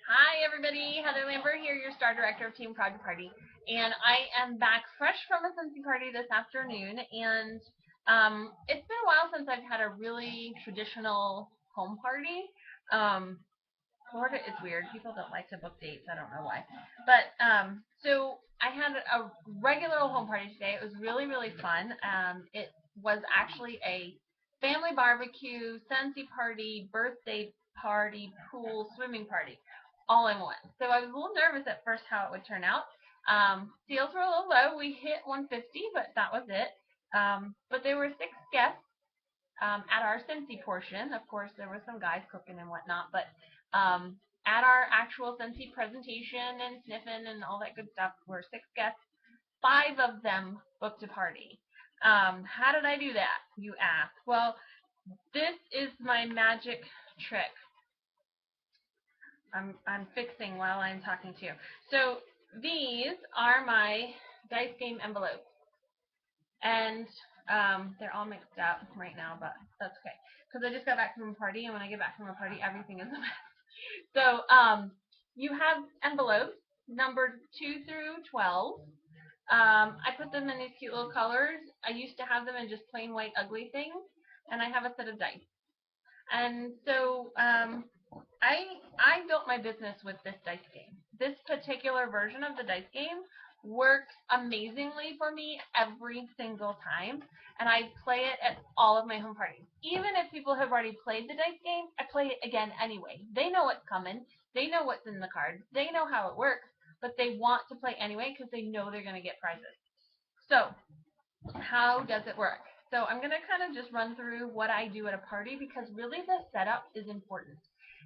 Hi everybody, Heather Lambert here, your star director of Team Project Party, and I am back fresh from a Scentsy party this afternoon, and it's been a while since I've had a really traditional home party. Florida is weird. People don't like to book dates. I don't know why. But so I had a regular old home party today. It was really, really fun. It was actually a family barbecue, Scentsy party, birthday party, pool, swimming party, all in one. So I was a little nervous at first how it would turn out. Sales were a little low. We hit 150, but that was it. But there were six guests at our Scentsy portion. Of course, there were some guys cooking and whatnot, but at our actual Scentsy presentation and sniffing and all that good stuff were six guests. Five of them booked a party. How did I do that, you ask? Well, this is my magic trick. I'm fixing while I'm talking to you. So these are my dice game envelopes. And they're all mixed up right now, but that's okay. Because I just got back from a party, and when I get back from a party, everything is a mess. So you have envelopes numbered 2 through 12. I put them in these cute little colors. I used to have them in just plain white ugly things, and I have a set of dice. And so I built my business with this dice game. This particular version of the dice game works amazingly for me every single time, and I play it at all of my home parties. Even if people have already played the dice game, I play it again anyway. They know what's coming, they know what's in the cards, they know how it works, but they want to play anyway because they know they're going to get prizes. So, how does it work? So I'm going to kind of just run through what I do at a party because really the setup is important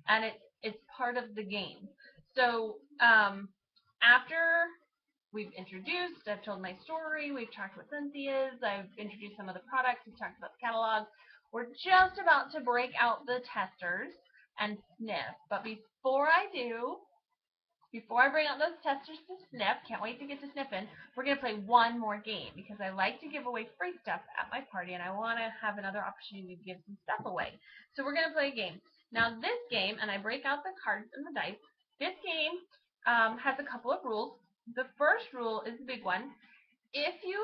and it's part of the game. So after we've introduced, I've told my story, we've talked what Scentsy is, I've introduced some of the products, we've talked about the catalog. We're just about to break out the testers and sniff. But before I bring out those testers to sniff, can't wait to get to sniffing, we're going to play one more game because I like to give away free stuff at my party and I want to have another opportunity to give some stuff away. So we're going to play a game. Now this game, and I break out the cards and the dice, this game has a couple of rules. The first rule is the big one. If you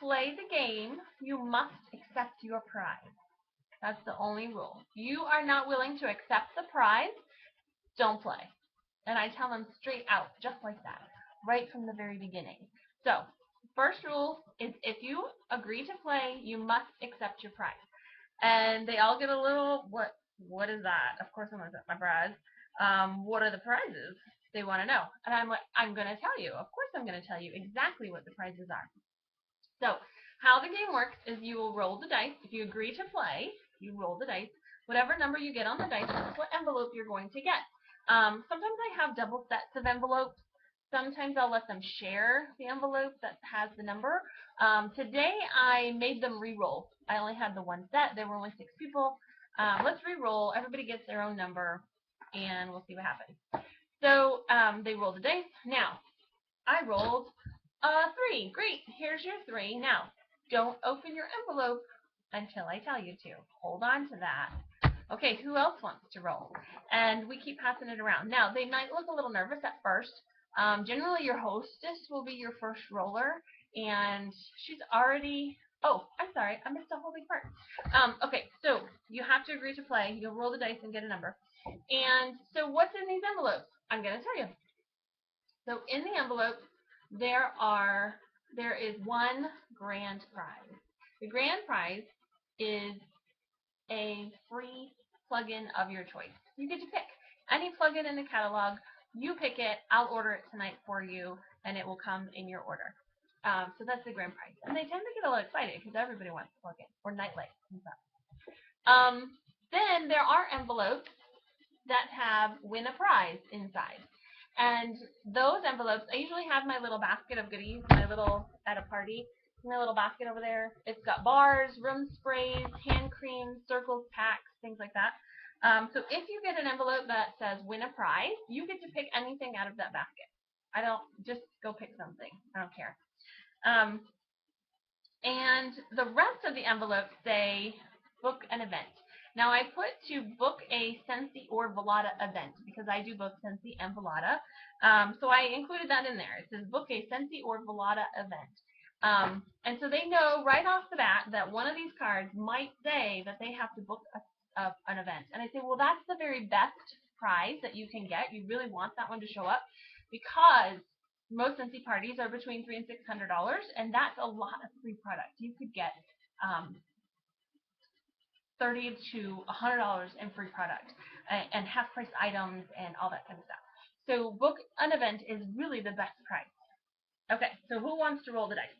play the game, you must accept your prize. That's the only rule. If you are not willing to accept the prize, don't play. And I tell them straight out, just like that, right from the very beginning. So, first rule is if you agree to play, you must accept your prize. And they all get a little, what is that? Of course I'm going to accept my prize. What are the prizes? They want to know. And I'm like, I'm going to tell you. Of course I'm going to tell you exactly what the prizes are. So, how the game works is you will roll the dice. If you agree to play, you roll the dice. Whatever number you get on the dice, that's what envelope you're going to get. Sometimes I have double sets of envelopes. Sometimes I'll let them share the envelope that has the number. Today I made them re-roll. I only had the one set. There were only 6 people. Let's re-roll. Everybody gets their own number, and we'll see what happens. So they rolled the dice. Now, I rolled a 3. Great. Here's your 3. Now, don't open your envelope until I tell you to. Hold on to that. Okay, who else wants to roll? And we keep passing it around. Now, they might look a little nervous at first. Generally, your hostess will be your first roller, and she's already... Oh, I'm sorry, I missed a whole big part. Okay, so you have to agree to play. You'll roll the dice and get a number. And so what's in these envelopes? I'm going to tell you. So in the envelope, there is one grand prize. The grand prize is a free plugin of your choice. You get to pick any plugin in the catalog. You pick it. I'll order it tonight for you, and it will come in your order. So that's the grand prize. And they tend to get a little excited because everybody wants a plugin or nightlight and stuff. Then there are envelopes that have win a prize inside. And those envelopes, I usually have my little basket of goodies, at a party, my little basket over there. It's got bars, room sprays, hand creams, circles, packs, things like that. So if you get an envelope that says win a prize, you get to pick anything out of that basket. I don't, just go pick something. I don't care. And the rest of the envelopes say book an event. Now I put to book a Scentsy or Velada event because I do both Scentsy and Velada. So I included that in there. It says book a Scentsy or Velada event. And so they know right off the bat that one of these cards might say that they have to book an event. And I say, well, that's the very best prize that you can get. You really want that one to show up because most Scentsy parties are between $300 and $600, and that's a lot of free product. You could get $30 to $100 in free product and half price items and all that kind of stuff. So book an event is really the best price. Okay, so who wants to roll the dice?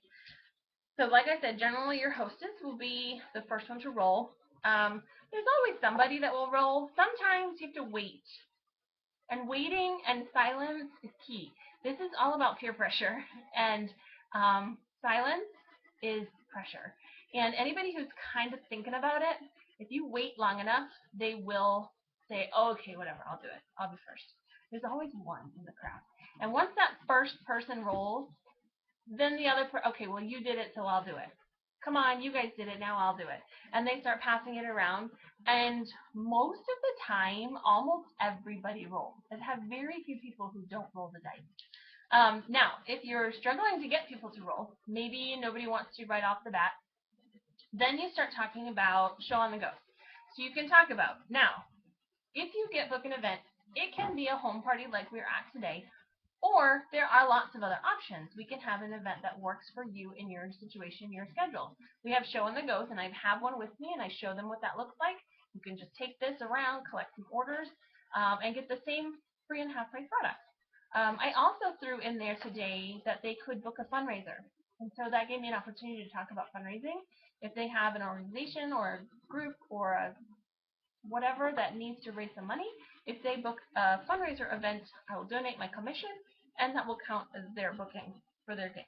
So like I said, generally your hostess will be the first one to roll. There's always somebody that will roll. Sometimes you have to wait. And waiting and silence is key. This is all about peer pressure. And silence is pressure. And anybody who's kind of thinking about it, if you wait long enough, they will say, oh, okay, whatever, I'll do it. I'll be first. There's always one in the crowd. And once that first person rolls, then the other, okay, well, you did it, so I'll do it. Come on, you guys did it, now I'll do it. And they start passing it around. And most of the time, almost everybody rolls. I have very few people who don't roll the dice. Now, if you're struggling to get people to roll, maybe nobody wants to right off the bat, then you start talking about show on the go. So you can talk about, now, if you get book an event, it can be a home party like we're at today, or there are lots of other options. We can have an event that works for you in your situation, your schedule. We have show on the goes, and I have one with me, and I show them what that looks like. You can just take this around, collect some orders, and get the same free and half price products. I also threw in there today that they could book a fundraiser. And so that gave me an opportunity to talk about fundraising. If they have an organization or a group or a whatever that needs to raise some money, if they book a fundraiser event, I will donate my commission, and that will count as their booking for their game.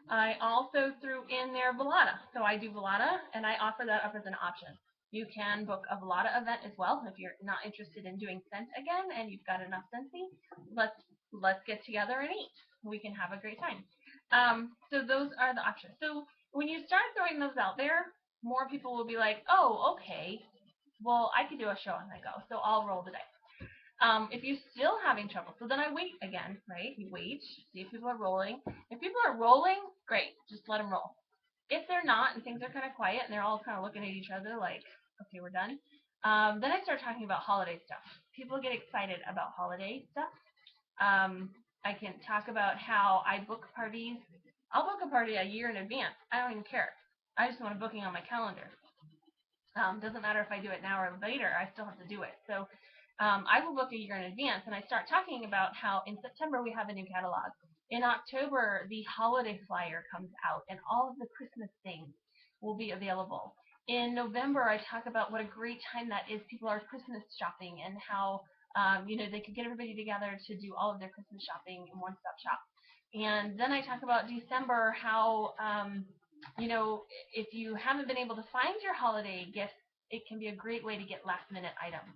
I also threw in there Velada. So I do Velada, and I offer that up as an option. You can book a Velada event as well if you're not interested in doing Scent again and you've got enough Scentsy. Let's get together and eat. We can have a great time. So those are the options. So when you start throwing those out there, more people will be like, oh, okay, well, I could do a show on the go, so I'll roll the dice. If you're still having trouble, so then I wait again, right? You wait, see if people are rolling. If people are rolling, great, just let them roll. If they're not and things are kind of quiet and they're all kind of looking at each other like, okay, we're done, then I start talking about holiday stuff. People get excited about holiday stuff. I can talk about how I book parties. I'll book a party a year in advance. I don't even care. I just want a booking on my calendar. Doesn't matter if I do it now or later, I still have to do it. So I will book a year in advance, and I start talking about how in September we have a new catalog. In October, the holiday flyer comes out, and all of the Christmas things will be available. In November, I talk about what a great time that is. People are Christmas shopping and how they could get everybody together to do all of their Christmas shopping in one-stop shop. And then I talk about December, how if you haven't been able to find your holiday gift, it can be a great way to get last-minute items.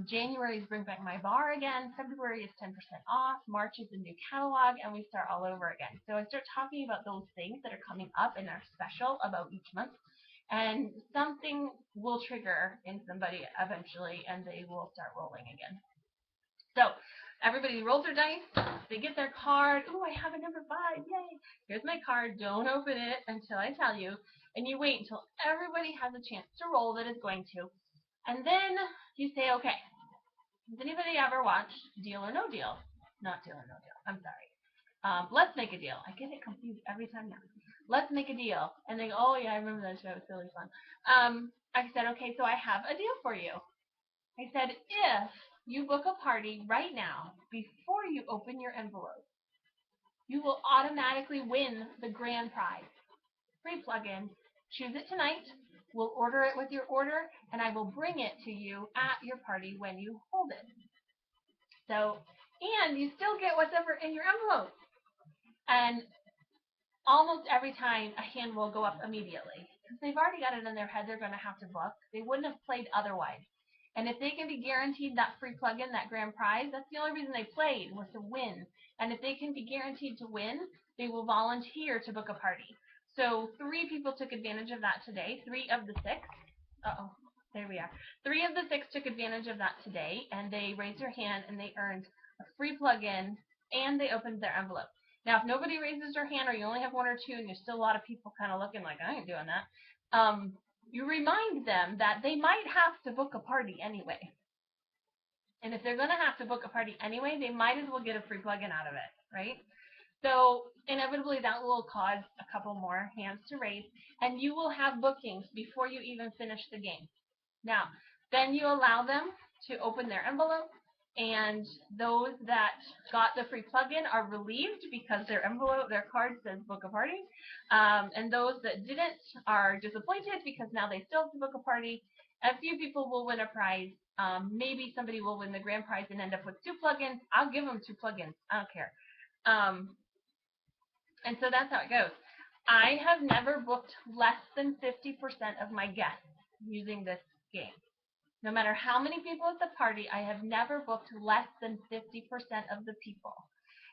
January is Bring Back My Bar again. February is 10% off. March is a new catalog, and we start all over again. So I start talking about those things that are coming up and are special about each month, and something will trigger in somebody eventually, and they will start rolling again. So everybody rolls their dice. They get their card. Ooh, I have a number 5. Yay. Here's my card. Don't open it until I tell you. And you wait until everybody has a chance to roll that is going to. And then you say, okay, has anybody ever watched Deal or No Deal? Not Deal or No Deal. I'm sorry. Let's Make a Deal. I get it confused every time now. Let's Make a Deal. And they go, oh, yeah, I remember that show. It was really fun. I said, okay, so I have a deal for you. I said, if you book a party right now before you open your envelope, you will automatically win the grand prize. Free plug-in. Choose it tonight. We'll order it with your order, and I will bring it to you at your party when you hold it. So, and you still get whatever in your envelope. And almost every time a hand will go up immediately. Because they've already got it in their head they're going to have to book. They wouldn't have played otherwise. And if they can be guaranteed that free plug-in, that grand prize, that's the only reason they played, was to win. And if they can be guaranteed to win, they will volunteer to book a party. So 3 people took advantage of that today, 3 of the 6. Uh-oh. There we are. 3 of the 6 took advantage of that today, and they raised their hand and they earned a free plug-in, and they opened their envelope. Now, if nobody raises their hand, or you only have 1 or 2, and there's still a lot of people kind of looking like, I ain't doing that, you remind them that they might have to book a party anyway. And if they're going to have to book a party anyway, they might as well get a free plug-in out of it, right? So inevitably that will cause a couple more hands to raise, and you will have bookings before you even finish the game. Now, then you allow them to open their envelope, and those that got the free plug-in are relieved because their envelope, their card says book a party, and those that didn't are disappointed because now they still have to book a party. A few people will win a prize. Maybe somebody will win the grand prize and end up with 2 plugins. I'll give them 2 plugins. I don't care. And so that's how it goes. I have never booked less than 50% of my guests using this game. No matter how many people at the party, I have never booked less than 50% of the people.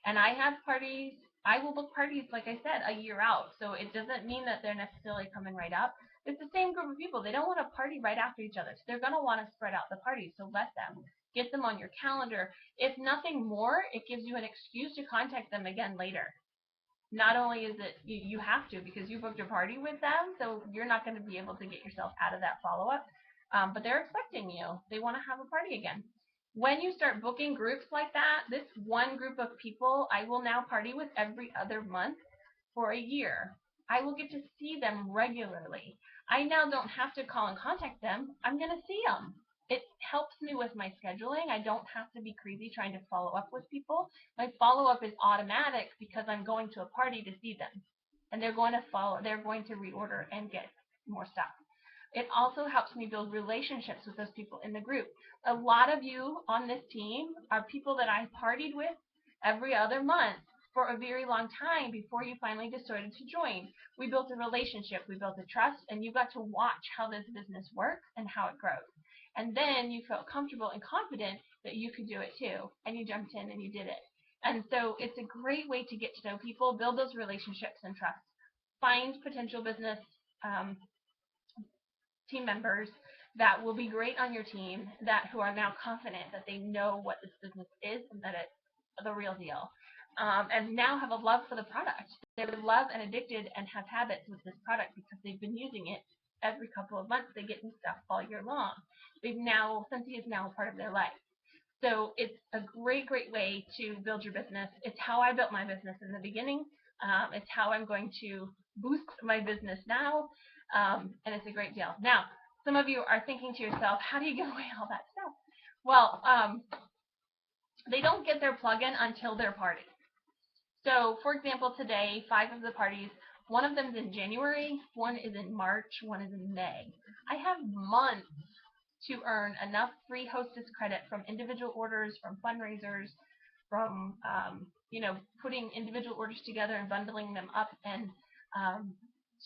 And I have parties, I will book parties, like I said, a year out. So it doesn't mean that they're necessarily coming right up. It's the same group of people. They don't want to party right after each other. So they're going to want to spread out the parties. So let them. Get them on your calendar. If nothing more, it gives you an excuse to contact them again later. Not only is it, you have to because you booked a party with them, so you're not going to be able to get yourself out of that follow-up. But they're expecting you. They want to have a party again. When you start booking groups like that, this one group of people I will now party with every other month for a year. I will get to see them regularly. I now don't have to call and contact them. I'm going to see them. It helps me with my scheduling. I don't have to be crazy trying to follow up with people. My follow-up is automatic because I'm going to a party to see them. And they're going to reorder and get more stuff. It also helps me build relationships with those people in the group. A lot of you on this team are people that I partied with every other month for a very long time before you finally decided to join. We built a relationship, we built a trust, and you got to watch how this business works and how it grows. And then you felt comfortable and confident that you could do it too, and you jumped in and you did it. And so it's a great way to get to know people, build those relationships and trust, find potential business team members that will be great on your team, who are now confident that they know what this business is and that it's the real deal, and now have a love for the product. They're love and addicted and have habits with this product because they've been using it every couple of months. They get new stuff all year long. Scentsy is now a part of their life. So it's a great, great way to build your business. It's how I built my business in the beginning. It's how I'm going to boost my business now. And it's a great deal. Now, some of you are thinking to yourself, how do you give away all that stuff? Well, they don't get their plug-in until their party. So, for example, today, 5 of the parties, one of them is in January, one is in March, one is in May. I have months to earn enough free hostess credit from individual orders, from fundraisers, from putting individual orders together and bundling them up, and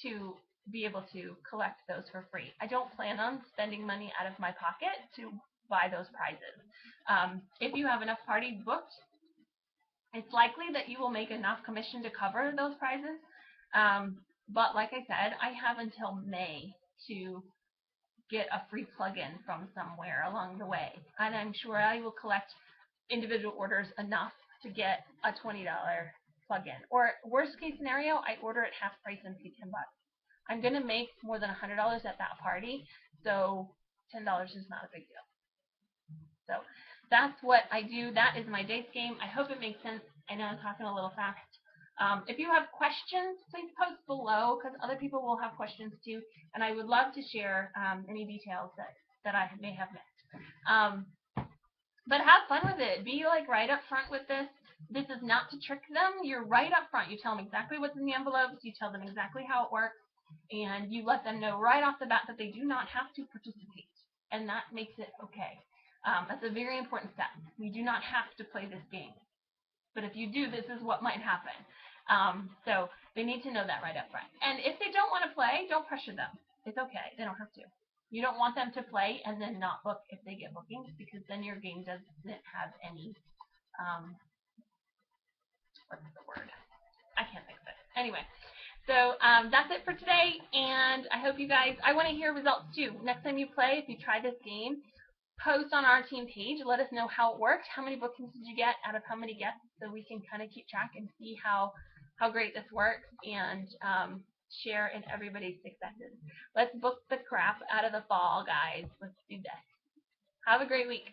to be able to collect those for free. I don't plan on spending money out of my pocket to buy those prizes. If you have enough parties booked, it's likely that you will make enough commission to cover those prizes. But like I said, I have until May to get a free plug-in from somewhere along the way. And I'm sure I will collect individual orders enough to get a $20 plug-in. Or worst case scenario, I order at half price and pay $10. I'm going to make more than $100 at that party, so $10 is not a big deal. So that's what I do. That is my dates game. I hope it makes sense. I know I'm talking a little fast. If you have questions, please post below because other people will have questions too, and I would love to share any details that I may have missed. But have fun with it. Be like right up front with this. This is not to trick them. You're right up front. You tell them exactly what's in the envelopes. You tell them exactly how it works. And you let them know right off the bat that they do not have to participate. And that makes it okay. That's a very important step. We do not have to play this game. But if you do, this is what might happen. So they need to know that right up front. And if they don't want to play, don't pressure them. It's okay. They don't have to. You don't want them to play and then not book if they get bookings, because then your game doesn't have any, what's the word? I can't think of it. Anyway, So that's it for today, and I hope you guys, I want to hear results too. Next time you play, if you try this game, post on our team page. Let us know how it worked. How many bookings did you get out of how many guests, so we can kind of keep track and see how great this works, and share in everybody's successes. Let's book the crap out of the fall, guys. Let's do this. Have a great week.